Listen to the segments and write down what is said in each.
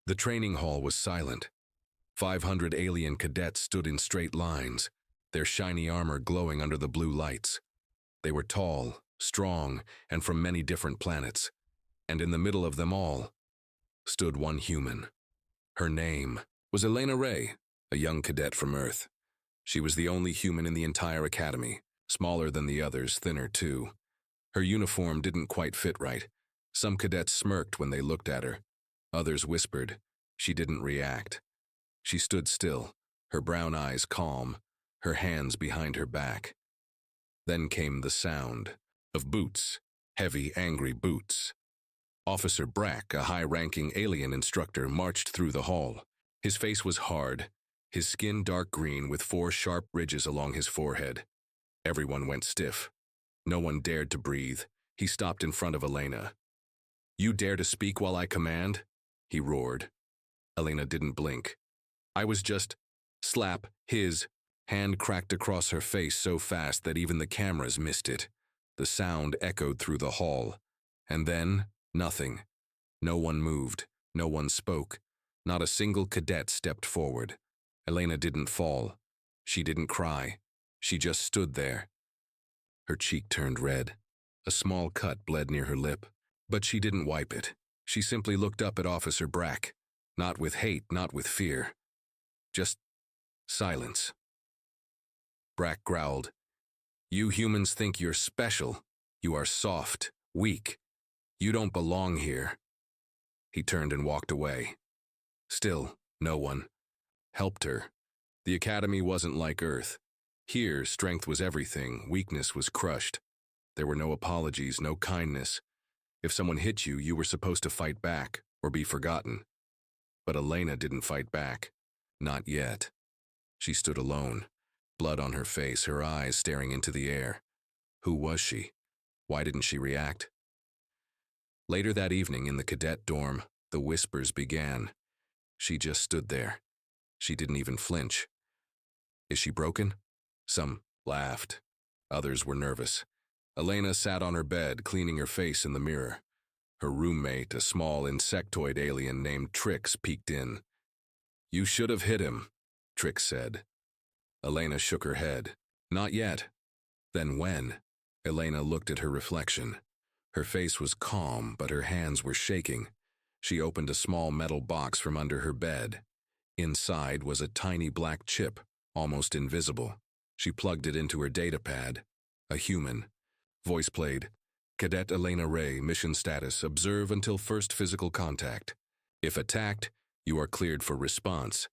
The training hall was silent. 500 alien cadets stood in straight lines, their shiny armor glowing under the blue lights. They were tall, strong, and from many different planets. And in the middle of them all stood one human. Her name was Elena Ray, a young cadet from Earth. She was the only human in the entire academy, smaller than the others, thinner too. Her uniform didn't quite fit right. Some cadets smirked when they looked at her. Others whispered. She didn't react. She stood still, her brown eyes calm, her hands behind her back. Then came the sound of boots, heavy, angry boots. Officer Brack, a high-ranking alien instructor, marched through the hall. His face was hard, his skin dark green with 4 sharp ridges along his forehead. Everyone went stiff. No one dared to breathe. He stopped in front of Elena. "You dare to speak while I command?" he roared. Elena didn't blink. I was just... Slap, his hand cracked across her face so fast that even the cameras missed it. The sound echoed through the hall. And then, nothing. No one moved. No one spoke. Not a single cadet stepped forward. Elena didn't fall. She didn't cry. She just stood there. Her cheek turned red. A small cut bled near her lip. But she didn't wipe it. She simply looked up at Officer Brack. Not with hate, not with fear. Just silence. Brack growled, "You humans think you're special. You are soft, weak. You don't belong here." He turned and walked away. Still, no one helped her. The academy wasn't like Earth. Here, strength was everything, weakness was crushed. There were no apologies, no kindness. If someone hit you, you were supposed to fight back or be forgotten. But Elena didn't fight back. Not yet. She stood alone, blood on her face, her eyes staring into the air. Who was she? Why didn't she react? Later that evening in the cadet dorm, the whispers began. She just stood there. She didn't even flinch. Is she broken? Some laughed. Others were nervous. Elena sat on her bed, cleaning her face in the mirror. Her roommate, a small insectoid alien named Trix, peeked in. "You should have hit him," Trix said. Elena shook her head. "Not yet." Then when? Elena looked at her reflection. Her face was calm, but her hands were shaking. She opened a small metal box from under her bed. Inside was a tiny black chip, almost invisible. She plugged it into her datapad. A human. Voice played. "Cadet Elena Ray, mission status, observe until first physical contact. If attacked, you are cleared for response.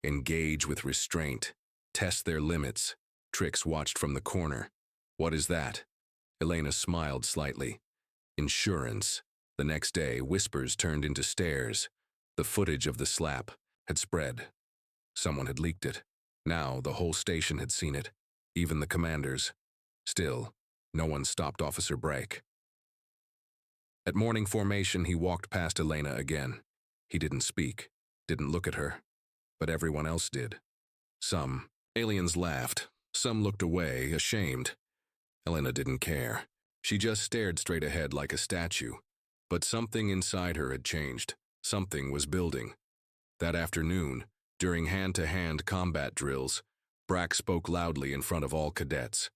Engage with restraint. Test their limits." Trix watched from the corner. "What is that?" Elena smiled slightly. Insurance. The next day, whispers turned into stares. The footage of the slap had spread. Someone had leaked it. Now the whole station had seen it, even the commanders. Still, no one stopped Officer Brack. At morning formation, he walked past Elena again. He didn't speak, didn't look at her, but everyone else did. Some aliens laughed, some looked away, ashamed. Elena didn't care. She just stared straight ahead like a statue. But something inside her had changed. Something was building. That afternoon, during hand-to-hand combat drills, Brack spoke loudly in front of all cadets.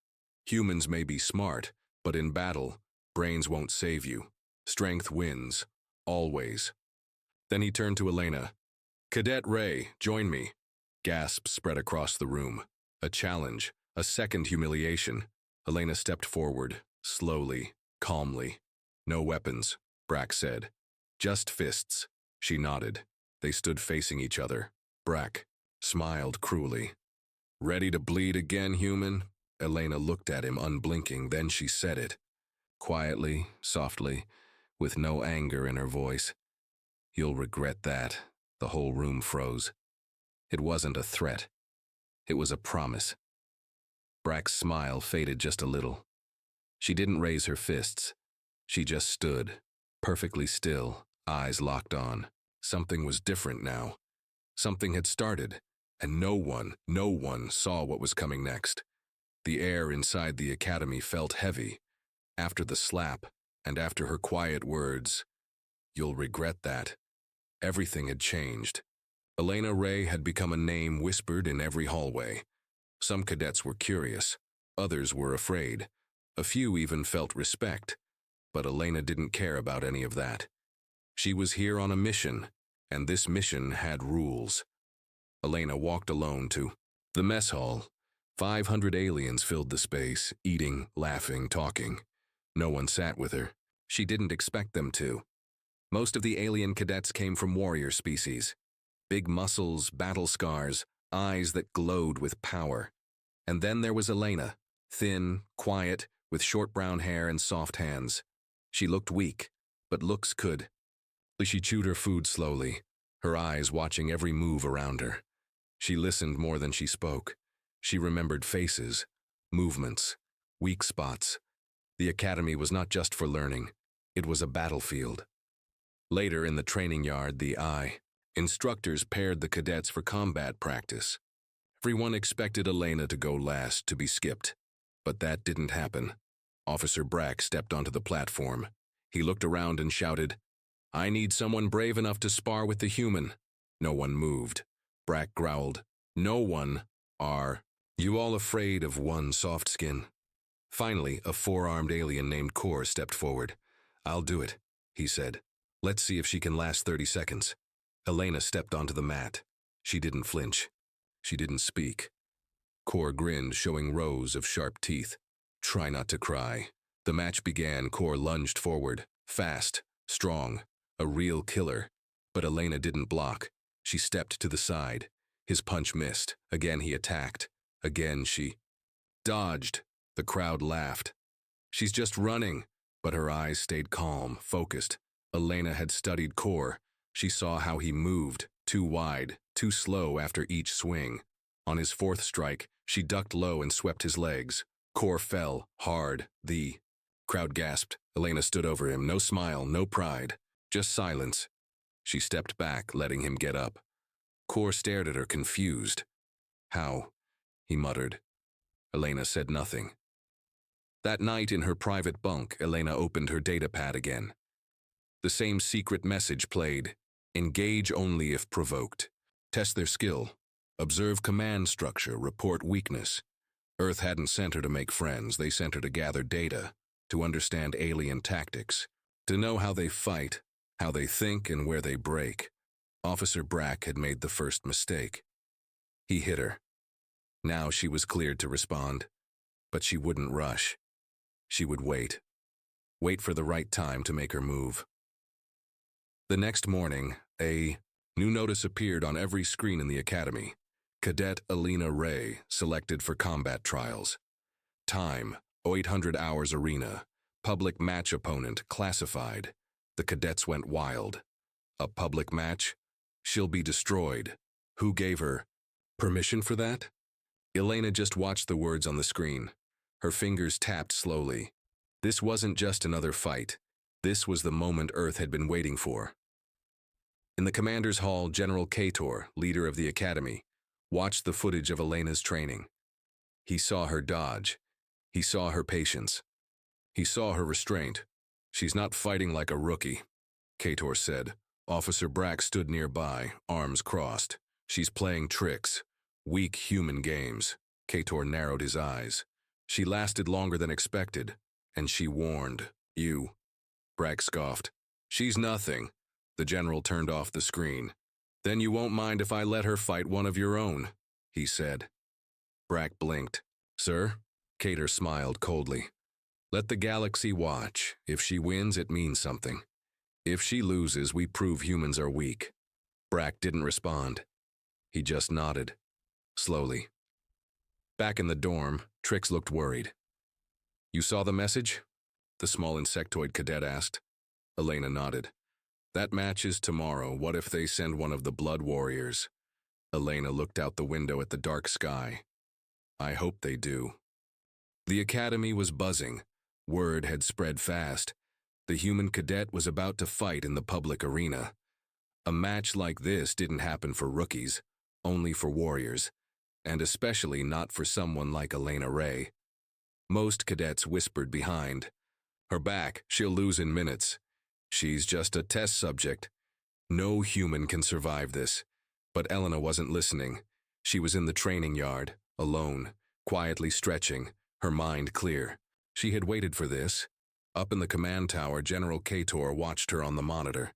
"Humans may be smart, but in battle, brains won't save you. Strength wins. Always." Then he turned to Elena. "Cadet Ray, join me." Gasps spread across the room. A challenge, a second humiliation. Elena stepped forward, slowly, calmly. "No weapons," Brack said. "Just fists." She nodded. They stood facing each other. Brack smiled cruelly. "Ready to bleed again, human?" Elena looked at him, unblinking, then she said it. Quietly, softly, with no anger in her voice. "You'll regret that." The whole room froze. It wasn't a threat. It was a promise. Brack's smile faded just a little. She didn't raise her fists. She just stood, perfectly still, eyes locked on. Something was different now. Something had started, and no one saw what was coming next. The air inside the academy felt heavy. After the slap, and after her quiet words, "You'll regret that," Everything had changed. Elena Ray had become a name whispered in every hallway. Some cadets were curious, others were afraid. A few even felt respect. But Elena didn't care about any of that. She was here on a mission, and this mission had rules. Elena walked alone to the mess hall. 500 aliens filled the space, eating, laughing, talking. No one sat with her. She didn't expect them to. Most of the alien cadets came from warrior species. Big muscles, battle scars, eyes that glowed with power. And then there was Elena, thin, quiet, with short brown hair and soft hands. She looked weak, but looks could. She chewed her food slowly, her eyes watching every move around her. She listened more than she spoke. She remembered faces, movements, weak spots. The academy was not just for learning. It was a battlefield. Later in the training yard, instructors paired the cadets for combat practice. Everyone expected Elena to go last, to be skipped. But that didn't happen. Officer Brack stepped onto the platform. He looked around and shouted, "I need someone brave enough to spar with the human." No one moved. Brack growled, "No one. Are you all afraid of one soft skin?" Finally, a four-armed alien named Kor stepped forward. "I'll do it," he said. "Let's see if she can last 30 seconds. Elena stepped onto the mat. She didn't flinch. She didn't speak. Kor grinned, showing rows of sharp teeth. "Try not to cry." The match began. Kor lunged forward, fast, strong, a real killer. But Elena didn't block. She stepped to the side. His punch missed. Again he attacked. Again she dodged. The crowd laughed. "She's just running." But her eyes stayed calm, focused. Elena had studied Kor. She saw how he moved, too wide, too slow after each swing. On his fourth strike, she ducked low and swept his legs. Kor fell, hard. The crowd gasped. Elena stood over him, no smile, no pride, just silence. She stepped back, letting him get up. Kor stared at her, confused. "How?" he muttered. Elena said nothing. That night in her private bunk, Elena opened her datapad again. The same secret message played. Engage only if provoked. Test their skill. Observe command structure, report weakness. Earth hadn't sent her to make friends, they sent her to gather data, to understand alien tactics, to know how they fight, how they think, and where they break. Officer Brack had made the first mistake. He hit her. Now she was cleared to respond, but she wouldn't rush. She would wait. Wait for the right time to make her move. The next morning, a new notice appeared on every screen in the academy. Cadet Elena Ray, selected for combat trials. Time, 800 hours arena. Public match opponent, classified. The cadets went wild. A public match? She'll be destroyed. Who gave her permission for that? Elena just watched the words on the screen. Her fingers tapped slowly. This wasn't just another fight. This was the moment Earth had been waiting for. In the commander's hall, General Kator, leader of the academy, watched the footage of Elena's training. He saw her dodge. He saw her patience. He saw her restraint. "She's not fighting like a rookie," Kator said. Officer Brack stood nearby, arms crossed. "She's playing tricks. Weak human games." Kator narrowed his eyes. "She lasted longer than expected, and she warned you." Brack scoffed. "She's nothing." The general turned off the screen. "Then you won't mind if I let her fight one of your own," he said. Brack blinked. "Sir?" Kator smiled coldly. "Let the galaxy watch. If she wins, it means something. If she loses, we prove humans are weak." Brack didn't respond. He just nodded, slowly. Back in the dorm, Trix looked worried. "You saw the message?" the small insectoid cadet asked. Elena nodded. "That match is tomorrow. What if they send one of the Blood Warriors?" Elena looked out the window at the dark sky. "I hope they do." The academy was buzzing. Word had spread fast. The human cadet was about to fight in the public arena. A match like this didn't happen for rookies, only for warriors, and especially not for someone like Elena Ray. Most cadets whispered behind. "Her back, she'll lose in minutes. She's just a test subject." No human can survive this. But Elena wasn't listening. She was in the training yard, alone, quietly stretching, her mind clear. She had waited for this. Up in the command tower, General Cator watched her on the monitor.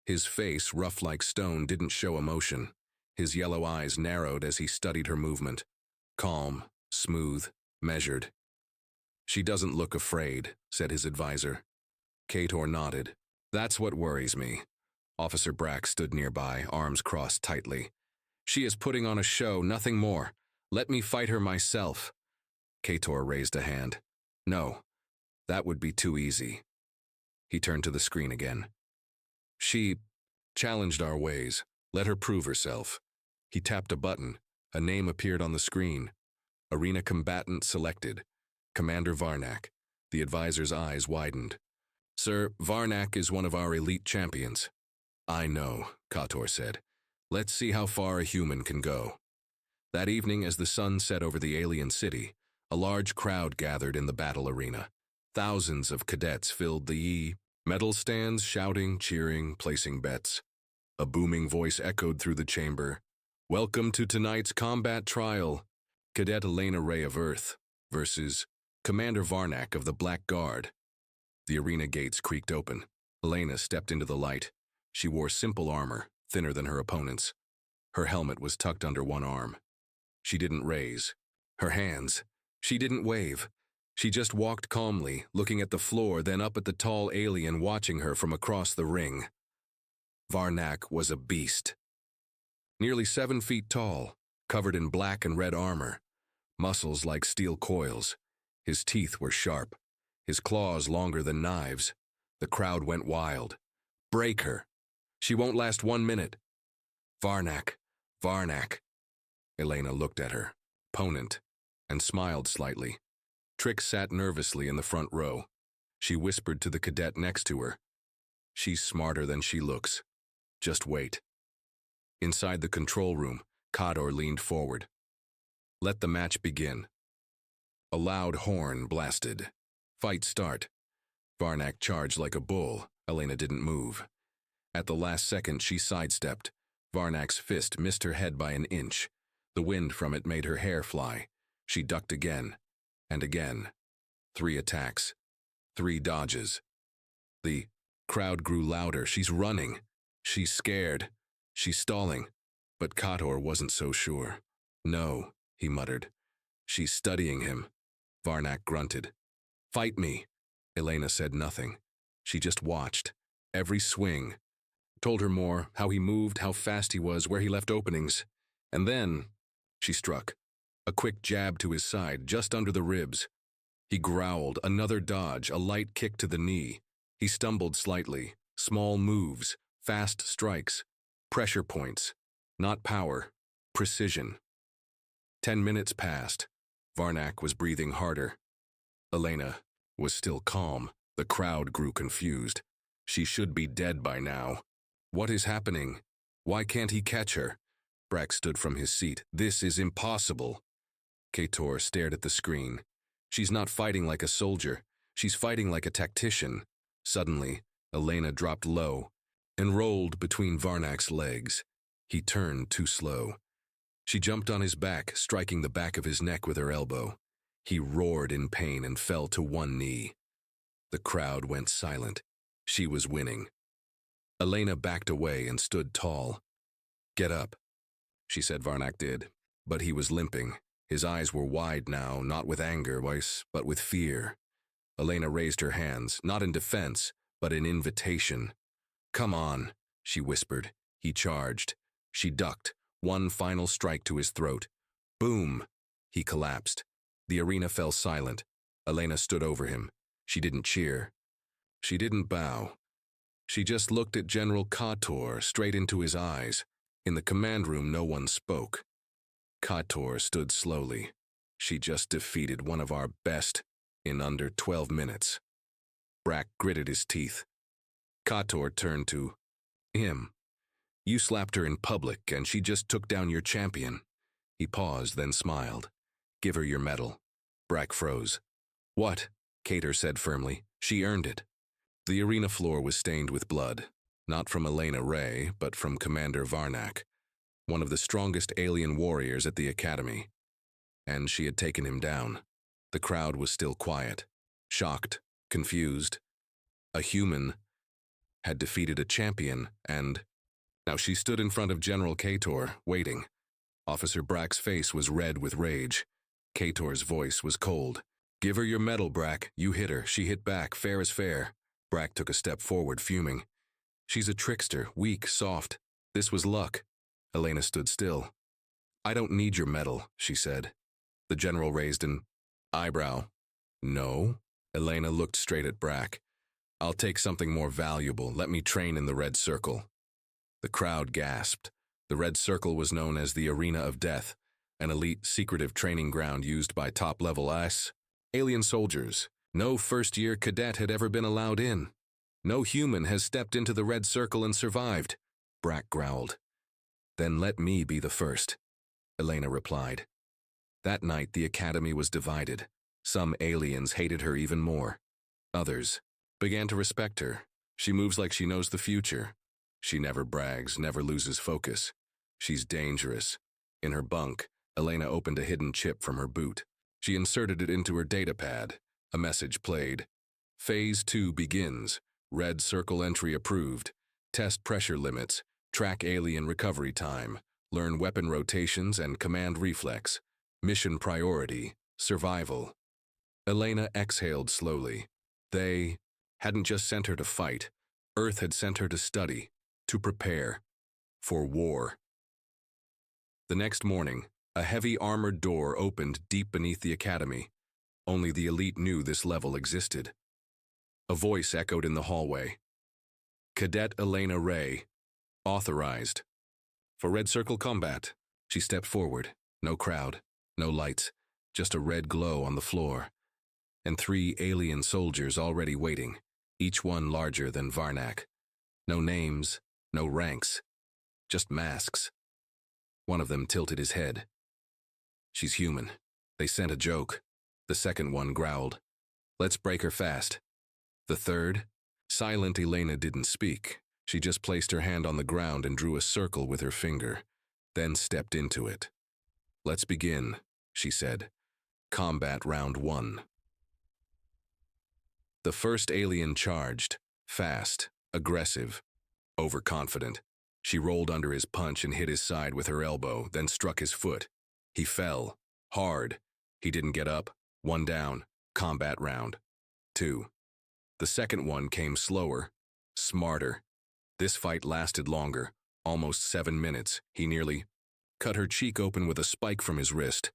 His face, rough like stone, didn't show emotion. His yellow eyes narrowed as he studied her movement. Calm, smooth, measured. "She doesn't look afraid," said his advisor. Cator nodded. "That's what worries me." Officer Brack stood nearby, arms crossed tightly. "She is putting on a show, nothing more. Let me fight her myself." Cator raised a hand. "No, that would be too easy." He turned to the screen again. "She challenged our ways. Let her prove herself." He tapped a button. A name appeared on the screen. Arena combatant selected. Commander Varnak. The advisor's eyes widened. "Sir, Varnak is one of our elite champions." "I know," Cator said. "Let's see how far a human can go." That evening, as the sun set over the alien city, a large crowd gathered in the battle arena. Thousands of cadets filled the medal stands, shouting, cheering, placing bets. A booming voice echoed through the chamber. "Welcome to tonight's combat trial. Cadet Elena Ray of Earth versus Commander Varnak of the Black Guard." The arena gates creaked open. Elena stepped into the light. She wore simple armor, thinner than her opponent's. Her helmet was tucked under one arm. She didn't raise her hands. She didn't wave. She just walked calmly, looking at the floor, then up at the tall alien watching her from across the ring. Varnak was a beast. Nearly 7 feet tall, covered in black and red armor, muscles like steel coils. His teeth were sharp, his claws longer than knives. The crowd went wild. "Break her. She won't last 1 minute." "Varnak, Varnak." Elena looked at her opponent and smiled slightly. Trix sat nervously in the front row. She whispered to the cadet next to her. "She's smarter than she looks. Just wait." Inside the control room, Cator leaned forward. "Let the match begin." A loud horn blasted. "Fight start." Varnak charged like a bull. Elena didn't move. At the last second, she sidestepped. Varnak's fist missed her head by an inch. The wind from it made her hair fly. She ducked again, and again. 3 attacks. 3 dodges. The crowd grew louder. "She's running. She's scared. She's stalling." But Cator wasn't so sure. "No," he muttered. "She's studying him." Varnak grunted. "Fight me." Elena said nothing. She just watched. Every swing. Told her more, how he moved, how fast he was, where he left openings. And then she struck. A quick jab to his side, just under the ribs. He growled, another dodge, a light kick to the knee. He stumbled slightly. Small moves, fast strikes, pressure points. Not power, precision. 10 minutes passed. Varnak was breathing harder. Elena was still calm. The crowd grew confused. She should be dead by now. What is happening? Why can't he catch her? Brack stood from his seat. This is impossible. Cator stared at the screen. She's not fighting like a soldier. She's fighting like a tactician. Suddenly, Elena dropped low and rolled between Varnak's legs. He turned too slow. She jumped on his back, striking the back of his neck with her elbow. He roared in pain and fell to one knee. The crowd went silent. She was winning. Elena backed away and stood tall. "Get up," she said. Varnak did, but he was limping. His eyes were wide now, not with anger, but with fear. Elena raised her hands, not in defense, but in invitation. "Come on," she whispered. He charged. She ducked, one final strike to his throat. Boom! He collapsed. The arena fell silent. Elena stood over him. She didn't cheer. She didn't bow. She just looked at General Cator straight into his eyes. In the command room, no one spoke. Cator stood slowly. She just defeated one of our best in under 12 minutes. Brack gritted his teeth. Cator turned to him. "You slapped her in public, and she just took down your champion." He paused, then smiled. "Give her your medal." Brack froze. "What?" Cator said firmly. "She earned it." The arena floor was stained with blood. Not from Elena Ray, but from Commander Varnak, one of the strongest alien warriors at the Academy. And she had taken him down. The crowd was still quiet, shocked, confused. A human had defeated a champion, and now she stood in front of General Kator, waiting. Officer Brack's face was red with rage. Kator's voice was cold. "Give her your medal, Brack. You hit her. She hit back. Fair is fair." Brack took a step forward, fuming. "She's a trickster, weak, soft. This was luck." Elena stood still. "I don't need your medal," she said. The general raised an eyebrow. "No?" Elena looked straight at Brack. "I'll take something more valuable. Let me train in the Red Circle." The crowd gasped. The Red Circle was known as the Arena of Death, an elite, secretive training ground used by top-level alien soldiers. No first-year cadet had ever been allowed in. "No human has stepped into the Red Circle and survived," Brack growled. "Then let me be the first," Elena replied. That night, the Academy was divided. Some aliens hated her even more. Others began to respect her. She moves like she knows the future. She never brags, never loses focus. She's dangerous. In her bunk, Elena opened a hidden chip from her boot. She inserted it into her datapad. A message played. "Phase 2 begins. Red Circle entry approved. Test pressure limits. Track alien recovery time. Learn weapon rotations and command reflex. Mission priority. Survival." Elena exhaled slowly. They hadn't just sent her to fight. Earth had sent her to study, to prepare for war. The next morning, a heavy armored door opened deep beneath the Academy. Only the elite knew this level existed. A voice echoed in the hallway. "Cadet Elena Ray, authorized for Red Circle combat." She stepped forward. No crowd, no lights, just a red glow on the floor. And 3 alien soldiers already waiting, each one larger than Varnak. No names, no ranks, just masks. One of them tilted his head. "She's human. They sent a joke." The second one growled. "Let's break her fast." The third? Silent Elena didn't speak. She just placed her hand on the ground and drew a circle with her finger, then stepped into it. "Let's begin," she said. "Combat round 1. The first alien charged, fast, aggressive, overconfident. She rolled under his punch and hit his side with her elbow, then struck his foot. He fell, hard. He didn't get up. 1 down. Combat round 2. The second one came slower, smarter. This fight lasted longer, almost 7 minutes. He nearly cut her cheek open with a spike from his wrist,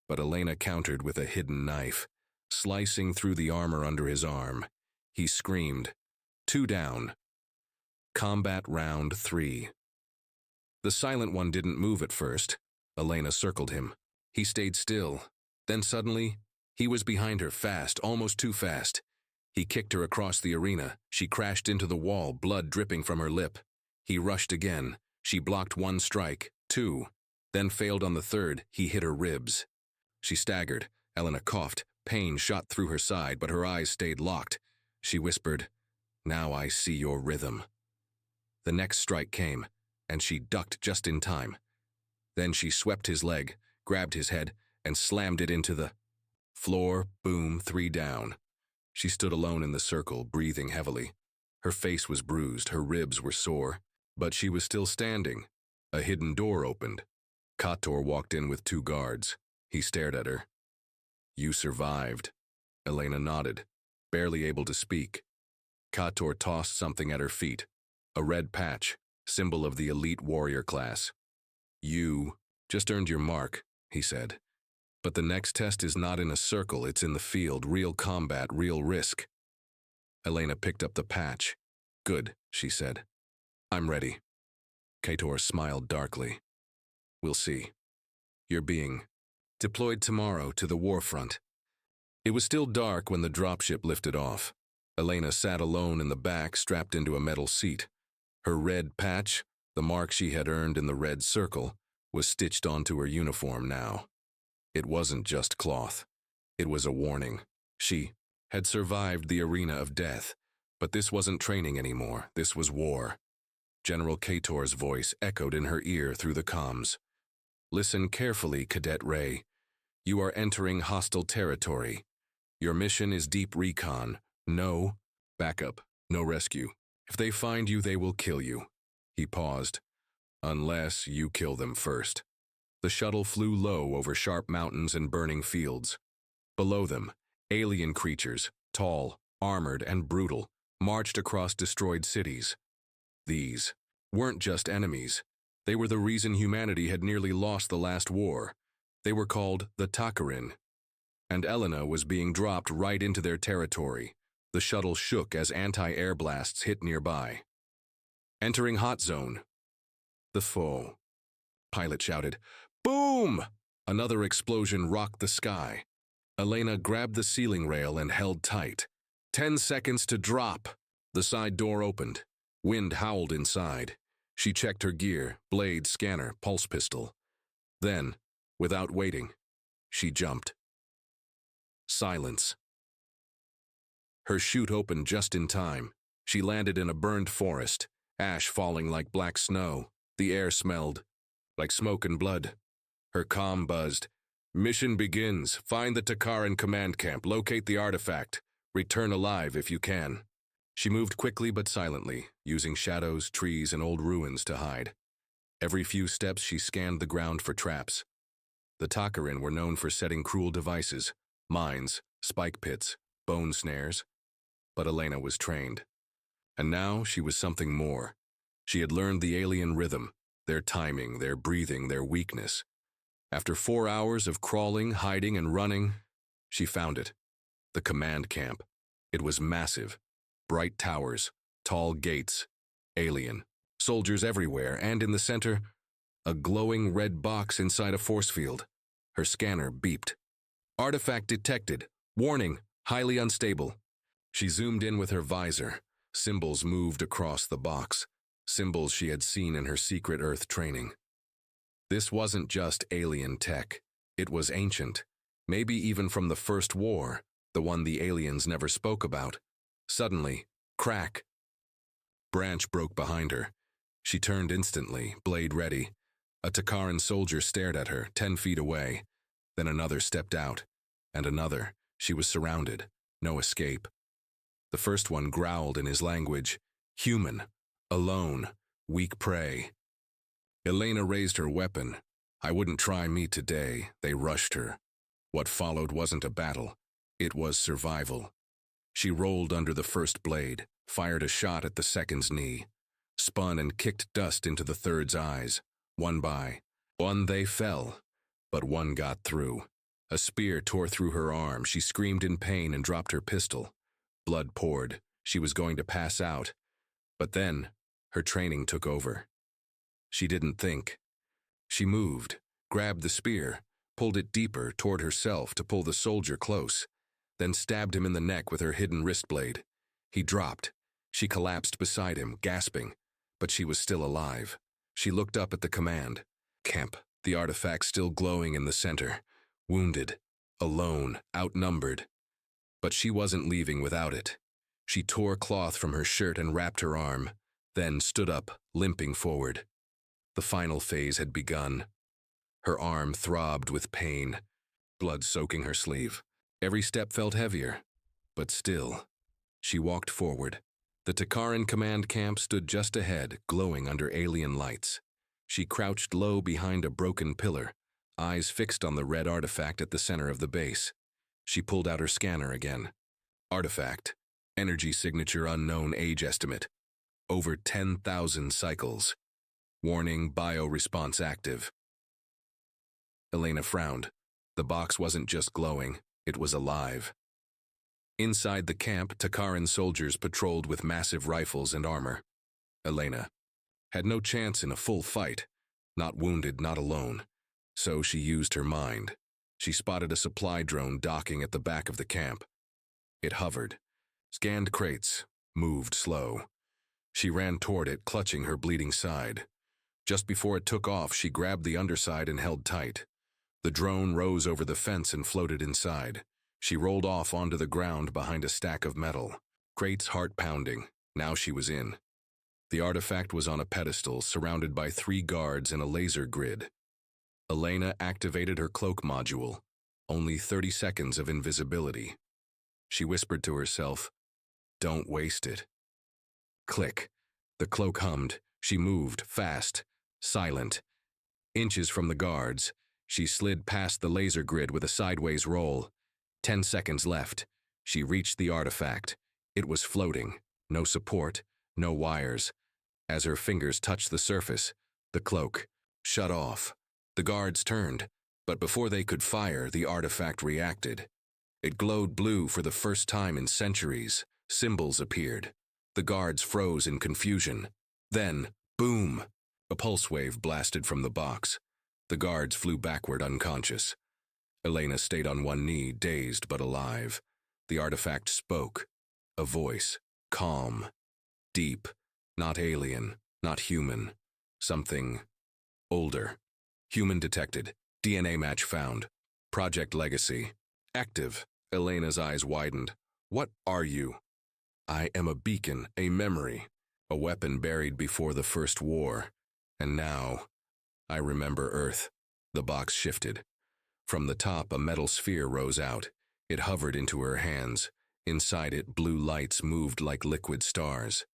but Elena countered with a hidden knife, slicing through the armor under his arm. He screamed. 2 down. Combat round 3. The silent one didn't move at first. Elena circled him. He stayed still. Then suddenly, he was behind her fast, almost too fast. He kicked her across the arena. She crashed into the wall, blood dripping from her lip. He rushed again. She blocked 1 strike, 2, then failed on the 3rd. He hit her ribs. She staggered. Elena coughed. Pain shot through her side, but her eyes stayed locked. She whispered, "Now I see your rhythm." The next strike came, and she ducked just in time. Then she swept his leg, grabbed his head, and slammed it into the floor. Boom, 3 down. She stood alone in the circle, breathing heavily. Her face was bruised, her ribs were sore, but she was still standing. A hidden door opened. Kator walked in with 2 guards. He stared at her. "You survived." Elena nodded, barely able to speak. Kator tossed something at her feet, a red patch, symbol of the elite warrior class. "You just earned your mark," he said. "But the next test is not in a circle, it's in the field, real combat, real risk." Elena picked up the patch. "Good," she said. "I'm ready." Kator smiled darkly. "We'll see. You're being deployed tomorrow to the war front." It was still dark when the dropship lifted off. Elena sat alone in the back, strapped into a metal seat. Her red patch, the mark she had earned in the Red Circle, was stitched onto her uniform now. It wasn't just cloth. It was a warning. She had survived the arena of death, but this wasn't training anymore. This was war. General Kator's voice echoed in her ear through the comms. "Listen carefully, Cadet Ray. You are entering hostile territory. Your mission is deep recon. No backup, no rescue. If they find you, they will kill you." He paused. "Unless you kill them first." The shuttle flew low over sharp mountains and burning fields. Below them, alien creatures, tall, armored, and brutal, marched across destroyed cities. These weren't just enemies. They were the reason humanity had nearly lost the last war. They were called the Takarin. And Elena was being dropped right into their territory. The shuttle shook as anti-air blasts hit nearby. "Entering hot zone." "The foe." Pilot shouted. "Boom!" Another explosion rocked the sky. Elena grabbed the ceiling rail and held tight. 10 seconds to drop. The side door opened. Wind howled inside. She checked her gear, blade, scanner, pulse pistol. Then, without waiting, she jumped. Silence. Her chute opened just in time. She landed in a burned forest, ash falling like black snow. The air smelled like smoke and blood. Her comm buzzed. "Mission begins. Find the Takaran command camp. Locate the artifact. Return alive if you can." She moved quickly but silently, using shadows, trees, and old ruins to hide. Every few steps she scanned the ground for traps. The Takarin were known for setting cruel devices, mines, spike pits, bone snares. But Elena was trained. And now she was something more. She had learned the alien rhythm, their timing, their breathing, their weakness. After 4 hours of crawling, hiding, and running, she found it. The command camp. It was massive. Bright towers, tall gates, alien. Soldiers everywhere, and in the center, a glowing red box inside a force field. Her scanner beeped. "Artifact detected. Warning, highly unstable." She zoomed in with her visor. Symbols moved across the box. Symbols she had seen in her secret Earth training. This wasn't just alien tech. It was ancient. Maybe even from the First War, the one the aliens never spoke about. Suddenly, crack. Branch broke behind her. She turned instantly, blade ready. A Takaran soldier stared at her, 10 feet away. Then another stepped out. And another. She was surrounded. No escape. The first one growled in his language. Human. Alone. Weak prey. Elena raised her weapon. "I wouldn't try me today." They rushed her. What followed wasn't a battle. It was survival. She rolled under the first blade, fired a shot at the second's knee, spun and kicked dust into the third's eyes. One by one they fell, but one got through. A spear tore through her arm. She screamed in pain and dropped her pistol. Blood poured. She was going to pass out. But then, her training took over. She didn't think. She moved, grabbed the spear, pulled it deeper toward herself to pull the soldier close, then stabbed him in the neck with her hidden wrist blade. He dropped. She collapsed beside him, gasping, but she was still alive. She looked up at the command camp, the artifact still glowing in the center, wounded, alone, outnumbered. But she wasn't leaving without it. She tore cloth from her shirt and wrapped her arm, then stood up, limping forward. The final phase had begun. Her arm throbbed with pain, blood soaking her sleeve. Every step felt heavier, but still, she walked forward. The Takaran command camp stood just ahead, glowing under alien lights. She crouched low behind a broken pillar, eyes fixed on the red artifact at the center of the base. She pulled out her scanner again. Artifact. Energy signature unknown, age estimate. Over 10,000 cycles. Warning, bioresponse active. Elena frowned. The box wasn't just glowing, it was alive. Inside the camp, Takaran soldiers patrolled with massive rifles and armor. Elena had no chance in a full fight. Not wounded, not alone. So she used her mind. She spotted a supply drone docking at the back of the camp. It hovered, scanned crates, moved slow. She ran toward it, clutching her bleeding side. Just before it took off, she grabbed the underside and held tight. The drone rose over the fence and floated inside. She rolled off onto the ground behind a stack of metal. Crates heart pounding. Now she was in. The artifact was on a pedestal surrounded by 3 guards and a laser grid. Elena activated her cloak module. Only 30 seconds of invisibility. She whispered to herself, "Don't waste it." Click. The cloak hummed. She moved, fast, silent. Inches from the guards, she slid past the laser grid with a sideways roll. 10 seconds left. She reached the artifact. It was floating. No support, no wires. As her fingers touched the surface, the cloak shut off. The guards turned, but before they could fire, the artifact reacted. It glowed blue for the first time in centuries. Symbols appeared. The guards froze in confusion. Then, boom! A pulse wave blasted from the box. The guards flew backward unconscious. Elena stayed on one knee, dazed but alive. The artifact spoke. A voice. Calm. Deep. Not alien. Not human. Something older. Human detected. DNA match found. Project Legacy. Active. Elena's eyes widened. What are you? I am a beacon, a memory, a weapon buried before the First War. And now, I remember Earth. The box shifted. From the top, a metal sphere rose out. It hovered into her hands. Inside it, blue lights moved like liquid stars.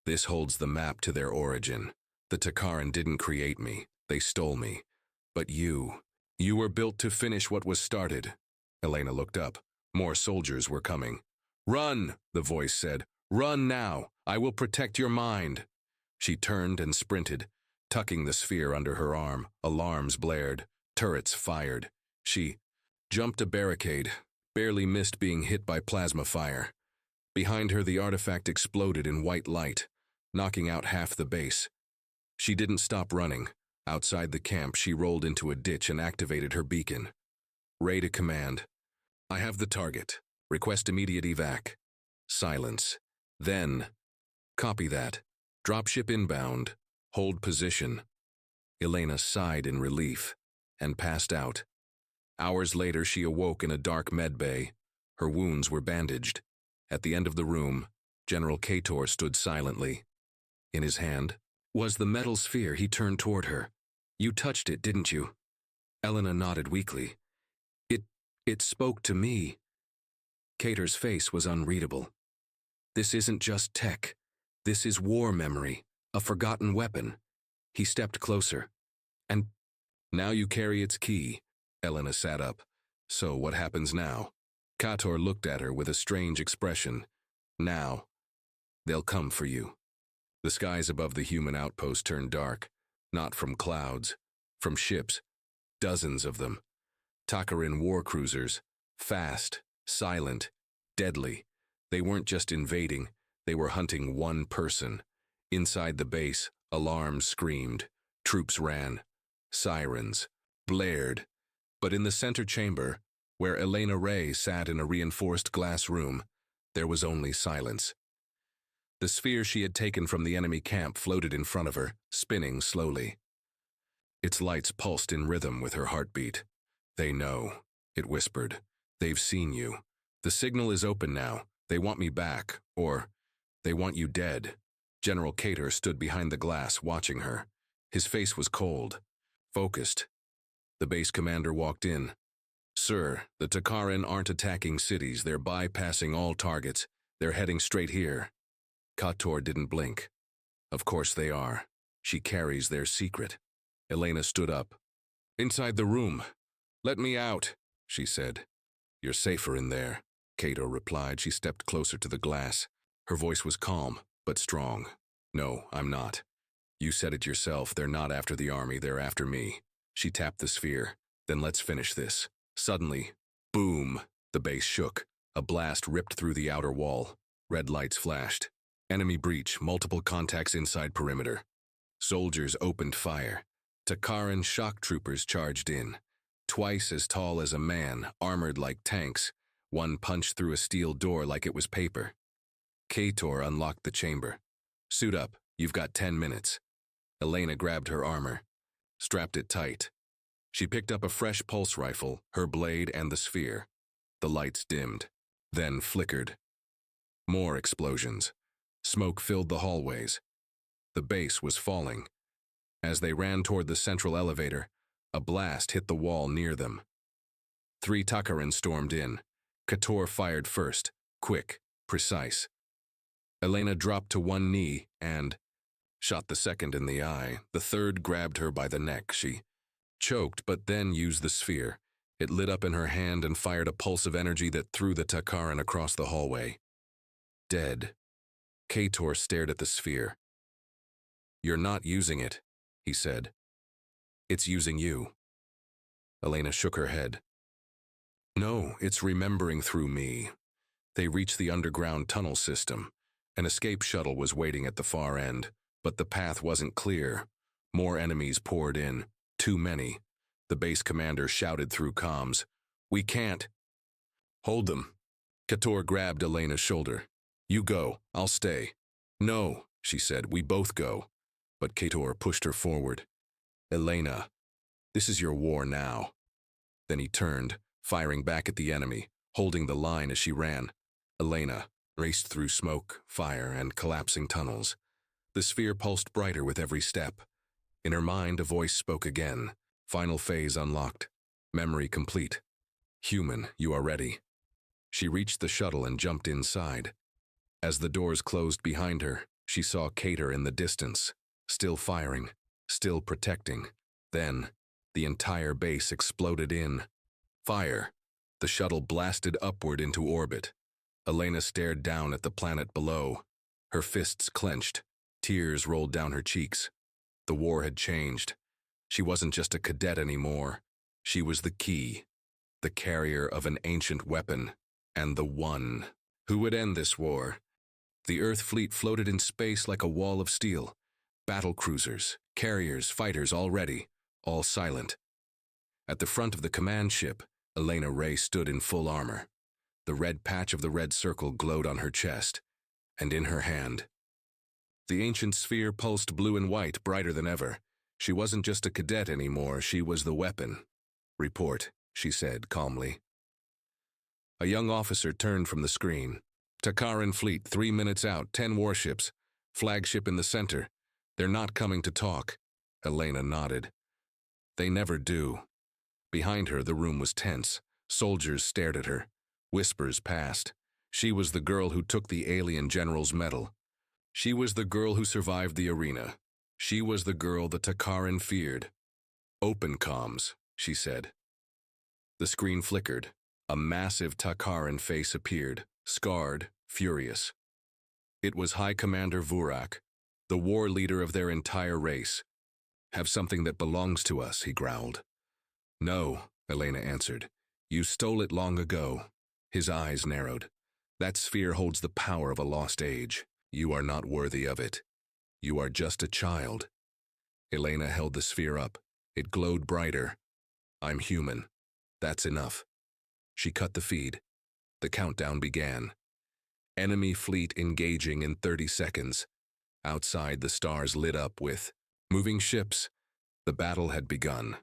This holds the map to their origin. The Takaran didn't create me. They stole me. But you were built to finish what was started. Elena looked up. More soldiers were coming. Run, the voice said. Run now. I will protect your mind. She turned and sprinted, tucking the sphere under her arm. Alarms blared. Turrets fired. She jumped a barricade, barely missed being hit by plasma fire. Behind her, the artifact exploded in white light, knocking out half the base. She didn't stop running. Outside the camp, she rolled into a ditch and activated her beacon. Ray to command. I have the target. Request immediate evac. Silence. Then, copy that. Dropship inbound. Hold position. Elena sighed in relief and passed out. Hours later, she awoke in a dark med bay. Her wounds were bandaged. At the end of the room, General Kator stood silently. In his hand was the metal sphere. He turned toward her. You touched it, didn't you? Elena nodded weakly. It spoke to me. Kator's face was unreadable. This isn't just tech. This is war memory, a forgotten weapon. He stepped closer. And now you carry its key. Elena sat up. So what happens now? Kator looked at her with a strange expression. Now, they'll come for you. The skies above the human outpost turned dark, not from clouds, from ships, dozens of them. Takaran war cruisers, fast, silent, deadly. They weren't just invading, they were hunting one person. Inside the base, alarms screamed, troops ran, sirens blared. But in the center chamber, where Elena Ray sat in a reinforced glass room, there was only silence. The sphere she had taken from the enemy camp floated in front of her, spinning slowly. Its lights pulsed in rhythm with her heartbeat. They know, it whispered. They've seen you. The signal is open now. They want me back, or they want you dead. General Kator stood behind the glass, watching her. His face was cold, focused. The base commander walked in. Sir, the Takaran aren't attacking cities. They're bypassing all targets. They're heading straight here. Kator didn't blink. Of course they are. She carries their secret. Elena stood up. Inside the room. Let me out, she said. You're safer in there, Kator replied. She stepped closer to the glass. Her voice was calm, but strong. No, I'm not. You said it yourself. They're not after the army. They're after me. She tapped the sphere. Then let's finish this. Suddenly, boom, the base shook. A blast ripped through the outer wall. Red lights flashed. Enemy breach, multiple contacts inside perimeter. Soldiers opened fire. Takaran shock troopers charged in. Twice as tall as a man, armored like tanks. One punched through a steel door like it was paper. Kator unlocked the chamber. Suit up, you've got 10 minutes. Elena grabbed her armor, strapped it tight. She picked up a fresh pulse rifle, her blade and the sphere. The lights dimmed, then flickered. More explosions. Smoke filled the hallways. The base was falling. As they ran toward the central elevator, a blast hit the wall near them. 3 Takarans stormed in. Cadet fired first, quick, precise. Elena dropped to one knee and shot the second in the eye. The third grabbed her by the neck. She choked, but then used the sphere. It lit up in her hand and fired a pulse of energy that threw the Takaran across the hallway. Dead. Cadet stared at the sphere. "You're not using it," he said. "It's using you." Elena shook her head. "No, it's remembering through me." They reached the underground tunnel system. An escape shuttle was waiting at the far end, but the path wasn't clear. More enemies poured in. Too many. The base commander shouted through comms, "We can't." "Hold them." Cadet grabbed Elena's shoulder. "You go, I'll stay." "No," she said, "we both go." But Cadet pushed her forward. "Elena, this is your war now." Then he turned, firing back at the enemy, holding the line as she ran. Elena raced through smoke, fire, and collapsing tunnels. The sphere pulsed brighter with every step. In her mind, a voice spoke again. Final phase unlocked. Memory complete. "Human, you are ready." She reached the shuttle and jumped inside. As the doors closed behind her, she saw Cadet in the distance, still firing, still protecting. Then, the entire base exploded in fire. The shuttle blasted upward into orbit. Elena stared down at the planet below. Her fists clenched. Tears rolled down her cheeks. The war had changed. She wasn't just a cadet anymore. She was the key, the carrier of an ancient weapon, and the one who would end this war. The Earth fleet floated in space like a wall of steel. Battle cruisers, carriers, fighters all ready, all silent. At the front of the command ship, Elena Ray stood in full armor. The red patch of the red circle glowed on her chest, and in her hand. The ancient sphere pulsed blue and white, brighter than ever. She wasn't just a cadet anymore, she was the weapon. "Report," she said calmly. A young officer turned from the screen. "Takaran fleet, 3 minutes out, 10 warships. Flagship in the center. They're not coming to talk." Elena nodded. "They never do." Behind her, the room was tense. Soldiers stared at her. Whispers passed. She was the girl who took the alien general's medal. She was the girl who survived the arena. She was the girl the Takaran feared. "Open comms," she said. The screen flickered. A massive Takaran face appeared, scarred, furious. It was High Commander Vurak, the war leader of their entire race. "Have something that belongs to us," he growled. "No," Elena answered. "You stole it long ago." His eyes narrowed. "That sphere holds the power of a lost age. You are not worthy of it. You are just a child." Elena held the sphere up. It glowed brighter. "I'm human. That's enough." She cut the feed. The countdown began. Enemy fleet engaging in 30 seconds. Outside, the stars lit up with moving ships. The battle had begun.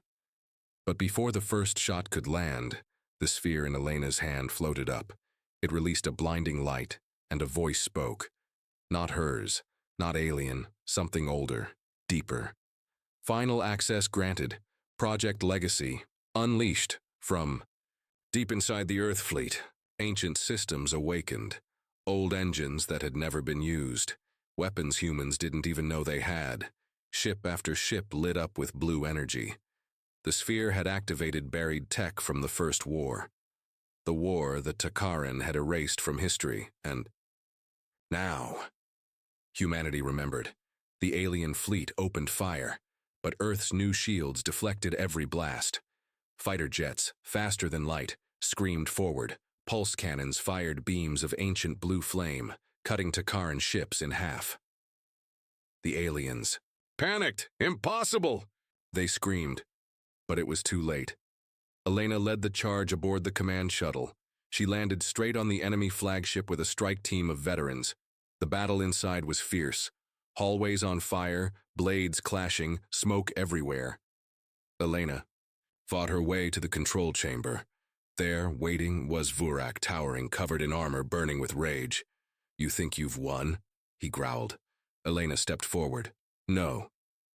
But before the first shot could land, the sphere in Elena's hand floated up. It released a blinding light, and a voice spoke. Not hers, not alien, something older, deeper. "Final access granted. Project Legacy, unleashed from deep inside the Earth fleet. Ancient systems awakened. Old engines that had never been used. Weapons humans didn't even know they had. Ship after ship lit up with blue energy. The sphere had activated buried tech from the First War. The war the Takaran had erased from history, and now humanity remembered. The alien fleet opened fire, but Earth's new shields deflected every blast. Fighter jets, faster than light, screamed forward. Pulse cannons fired beams of ancient blue flame, cutting Takaran ships in half. The aliens. "Panicked! Impossible!" they screamed. But it was too late. Elena led the charge aboard the command shuttle. She landed straight on the enemy flagship with a strike team of veterans. The battle inside was fierce. Hallways on fire, blades clashing, smoke everywhere. Elena fought her way to the control chamber. There, waiting, was Vurak, towering, covered in armor, burning with rage. "You think you've won?" he growled. Elena stepped forward. No,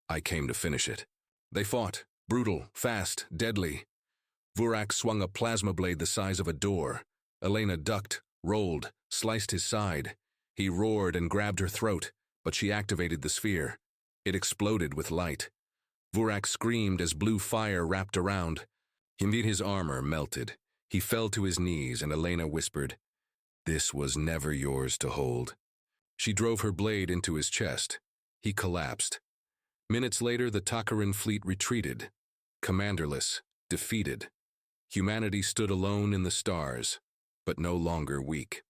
I came to finish it. They fought, brutal, fast, deadly. Vurak swung a plasma blade the size of a door. Elena ducked, rolled, sliced his side. He roared and grabbed her throat, but she activated the sphere. It exploded with light. Vurak screamed as blue fire wrapped around. Indeed, his armor melted. He fell to his knees, and Elena whispered, "This was never yours to hold." She drove her blade into his chest. He collapsed. Minutes later, the Takaran fleet retreated, commanderless, defeated. Humanity stood alone in the stars, but no longer weak.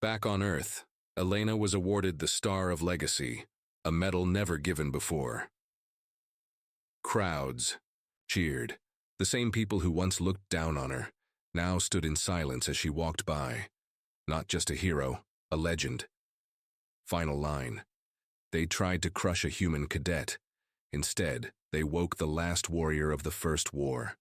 Back on Earth, Elena was awarded the Star of Legacy, a medal never given before. Crowds cheered. The same people who once looked down on her now stood in silence as she walked by. Not just a hero, a legend. Final line. They tried to crush a human cadet. Instead, they woke the last warrior of the First War.